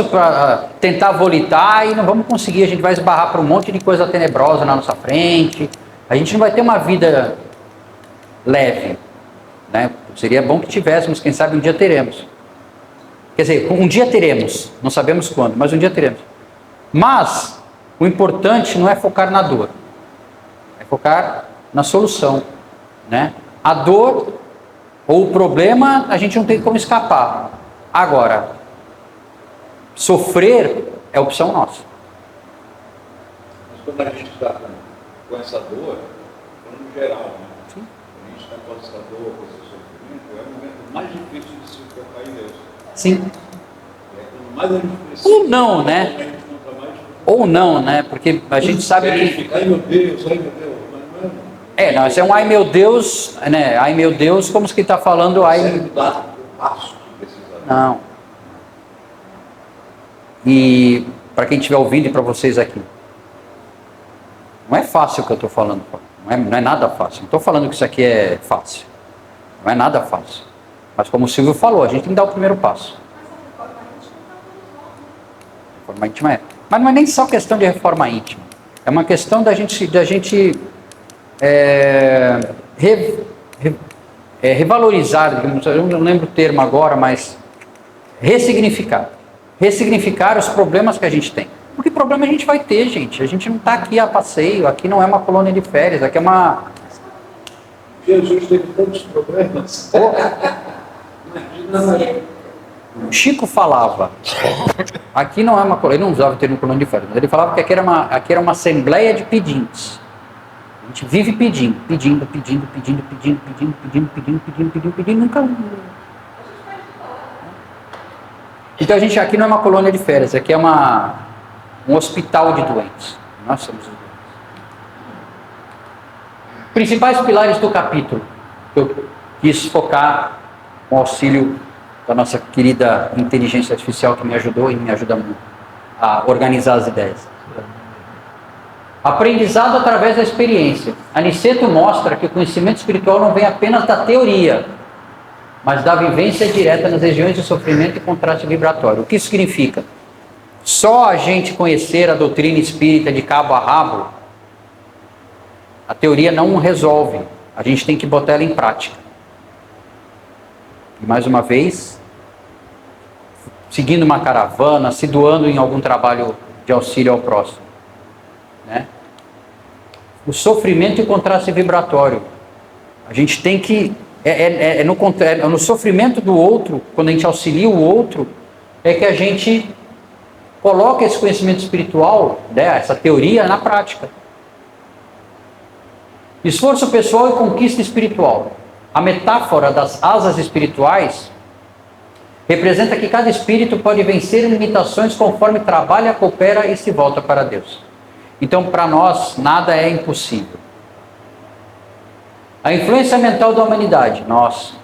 tentar volitar e não vamos conseguir, a gente vai esbarrar para um monte de coisa tenebrosa na nossa frente, a gente não vai ter uma vida leve, né? Seria bom que tivéssemos, quem sabe um dia teremos. Quer dizer, um dia teremos, não sabemos quando, mas um dia teremos. Mas o importante não é focar na dor, é focar na solução, né? A dor ou o problema a gente não tem como escapar. Agora, sofrer é opção nossa. Mas quando a gente está com essa dor, no geral, né? Sim. Quando a gente está com essa dor, com esse sofrimento, é o momento mais difícil de se focar em Deus. Sim. É quando mais a gente precisa. Ou não, né? Ou não, né? Porque a gente sabe que... Ai meu Deus, ai meu Deus. Não, isso é um ai meu Deus, né? Ai meu Deus, como se que está falando ai... Não. E para quem estiver ouvindo e para vocês aqui, não é fácil o que eu estou falando, não é nada fácil. Não estou falando que isso aqui é fácil, não é nada fácil. Mas como o Silvio falou, a gente tem que dar o primeiro passo. Reforma íntima é. Mas não é nem só questão de reforma íntima, é uma questão da gente revalorizar, digamos, eu não lembro o termo agora, mas ressignificar os problemas que a gente tem. Porque problema a gente vai ter, gente. A gente não está aqui a passeio, aqui não é uma colônia de férias, aqui é uma... Jesus teve tantos problemas. O Chico falava, aqui não é uma colônia, ele não usava o termo colônia de férias, mas ele falava que aqui era uma assembleia de pedintes. A gente vive pedindo, nunca... Então a gente aqui não é uma colônia de férias, aqui é um hospital de doentes. Nós somos os doentes. Principais pilares do capítulo, que eu quis focar com o auxílio da nossa querida inteligência artificial que me ajudou e me ajuda muito a organizar as ideias. Aprendizado através da experiência. Aniceto mostra que o conhecimento espiritual não vem apenas da teoria, mas da vivência direta nas regiões de sofrimento e contraste vibratório. O que isso significa? Só a gente conhecer a doutrina espírita de cabo a rabo, a teoria não resolve. A gente tem que botar ela em prática. E mais uma vez, seguindo uma caravana, se doando em algum trabalho de auxílio ao próximo. Né? O sofrimento e o contraste vibratório. A gente tem que... no sofrimento do outro, quando a gente auxilia o outro, é que a gente coloca esse conhecimento espiritual, né, essa teoria, na prática. Esforço pessoal e conquista espiritual. A metáfora das asas espirituais representa que cada espírito pode vencer limitações conforme trabalha, coopera e se volta para Deus. Então, para nós, nada é impossível. A influência mental da humanidade, nós.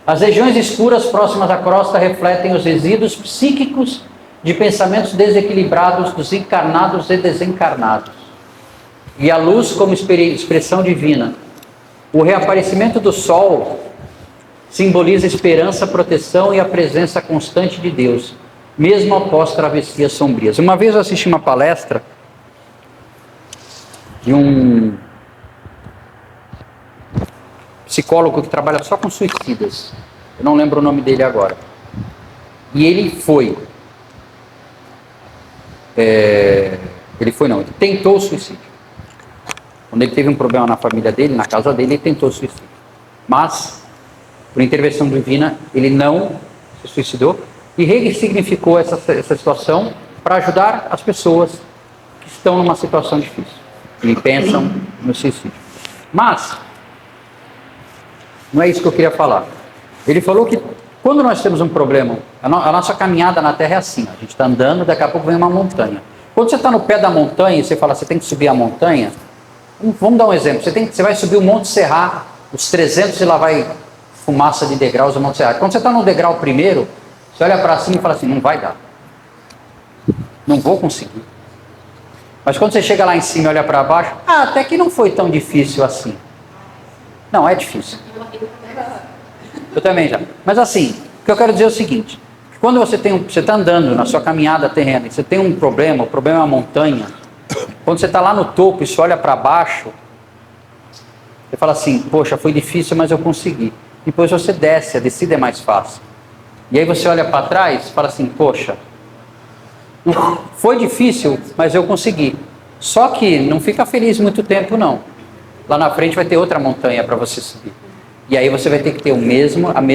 As regiões escuras próximas à crosta refletem os resíduos psíquicos de pensamentos desequilibrados dos encarnados e desencarnados. E a luz como expressão divina. O reaparecimento do sol simboliza esperança, proteção e a presença constante de Deus, mesmo após travessias sombrias. Uma vez eu assisti uma palestra de um psicólogo que trabalha só com suicidas. Eu não lembro o nome dele agora. E ele tentou o suicídio. Quando ele teve um problema na família dele, na casa dele, ele tentou o suicídio. Mas, por intervenção divina, ele não se suicidou e ressignificou essa situação para ajudar as pessoas que estão numa situação difícil e pensam no suicídio. Mas, não é isso que eu queria falar. Ele falou que quando nós temos um problema, a nossa caminhada na Terra é assim, a gente está andando, daqui a pouco vem uma montanha. Quando você está no pé da montanha e você fala, você tem que subir a montanha, vamos dar um exemplo, você vai subir o Monte Serra, os 300 e lá vai fumaça de degraus do Monte Serra. Quando você está no degrau primeiro, você olha para cima e fala assim, não vai dar. Não vou conseguir. Mas quando você chega lá em cima e olha para baixo, até que não foi tão difícil assim. Não, é difícil. Eu também já. Mas assim, o que eu quero dizer é o seguinte, que quando você está andando na sua caminhada terrena e você tem um problema, o problema é a montanha, quando você está lá no topo e você olha para baixo, você fala assim, poxa, foi difícil, mas eu consegui. Depois você desce, a descida é mais fácil. E aí você olha para trás e fala assim, poxa, foi difícil, mas eu consegui. Só que não fica feliz muito tempo, não. lá na frente vai ter outra montanha para você subir. E aí você vai ter que ter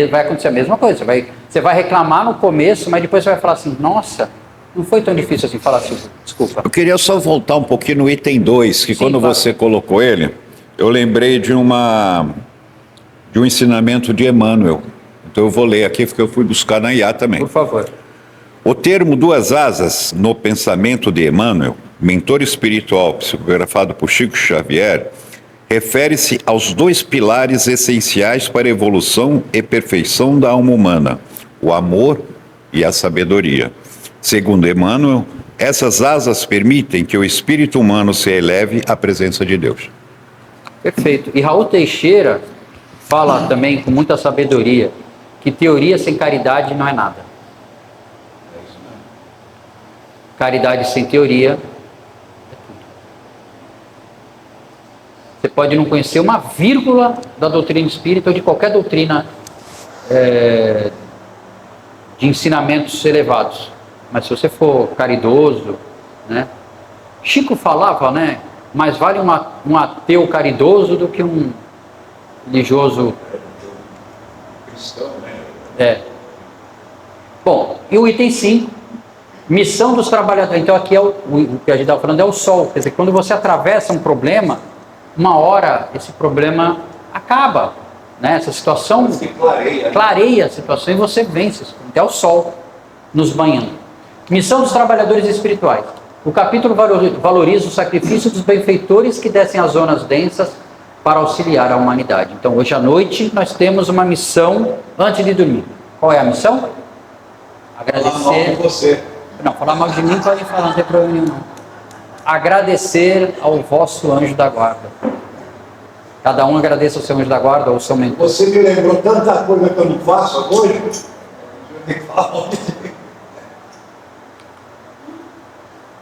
vai acontecer a mesma coisa. Você vai reclamar no começo, mas depois você vai falar assim, nossa, não foi tão difícil assim. Fala assim, desculpa. Eu queria só voltar um pouquinho no item 2, que Sim, quando claro. você colocou ele, eu lembrei de um ensinamento de Emmanuel. Então eu vou ler aqui, porque eu fui buscar na IA também. Por favor. O termo duas asas no pensamento de Emmanuel, mentor espiritual psicografado por Chico Xavier, refere-se aos dois pilares essenciais para a evolução e perfeição da alma humana, o amor e a sabedoria. Segundo Emmanuel, essas asas permitem que o espírito humano se eleve à presença de Deus. Perfeito. E Raul Teixeira fala também com muita sabedoria que teoria sem caridade não é nada. Caridade sem teoria é tudo. Você pode não conhecer uma vírgula da doutrina espírita ou de qualquer doutrina de ensinamentos elevados. Mas se você for caridoso, né? Chico falava, né? Mais vale um ateu caridoso do que um religioso cristão, né? Bom, e o item 5, missão dos trabalhadores. Então aqui o que a gente estava falando é o sol. Quer dizer, quando você atravessa um problema, uma hora esse problema acaba, né? Essa situação clareia a situação e você vence. É o sol nos banhando. Missão dos trabalhadores espirituais. O capítulo valoriza o sacrifício dos benfeitores que descem às zonas densas para auxiliar a humanidade. Então, hoje à noite, nós temos uma missão antes de dormir. Qual é a missão? Agradecer. Falar mal de você. Não, falar mal de mim pode falar, não tem problema nenhum. Não. Agradecer ao vosso anjo da guarda. Cada um agradeça ao seu anjo da guarda ou ao seu mentor. Você me lembrou tanta coisa que eu não faço hoje. Eu tenho que falar mal de você.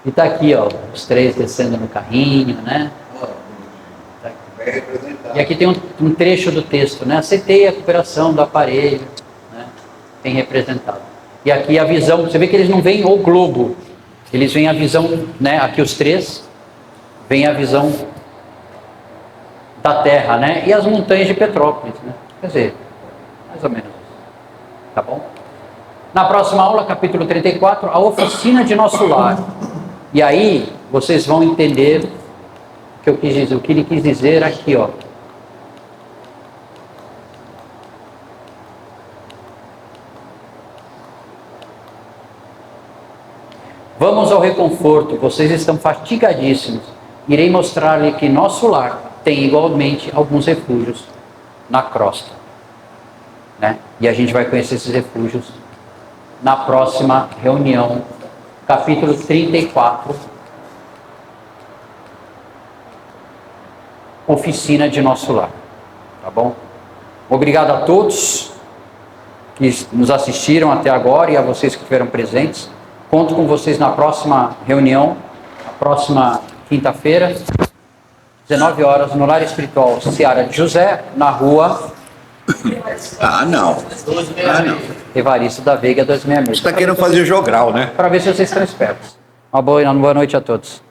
E tá aqui, ó, os três descendo no carrinho, né? Tá aqui. E aqui tem um trecho do texto, né? Aceitei a recuperação do aparelho, né? Tem representado. E aqui a visão, você vê que eles não veem o globo, eles veem a visão, né? Aqui os três, vem a visão da Terra, né? E as montanhas de Petrópolis, né? Quer dizer, mais ou menos. Tá bom? Na próxima aula, capítulo 34, a oficina de nosso lar. E aí, vocês vão entender o que eu quis dizer, o que ele quis dizer aqui, ó. Vamos ao reconforto, vocês estão fatigadíssimos. Irei mostrar-lhe que nosso lar tem igualmente alguns refúgios na crosta, né? E a gente vai conhecer esses refúgios na próxima reunião, capítulo 34, oficina de nosso lar, tá bom? Obrigado a todos que nos assistiram até agora e a vocês que estiveram presentes. Conto com vocês na próxima reunião, na próxima quinta-feira, 19 horas, no Lar Espiritual Seara de José, na rua Não. Evaristo da Veiga 266. Você está querendo fazer jogral, né? Para ver se vocês estão espertos. Uma boa noite a todos.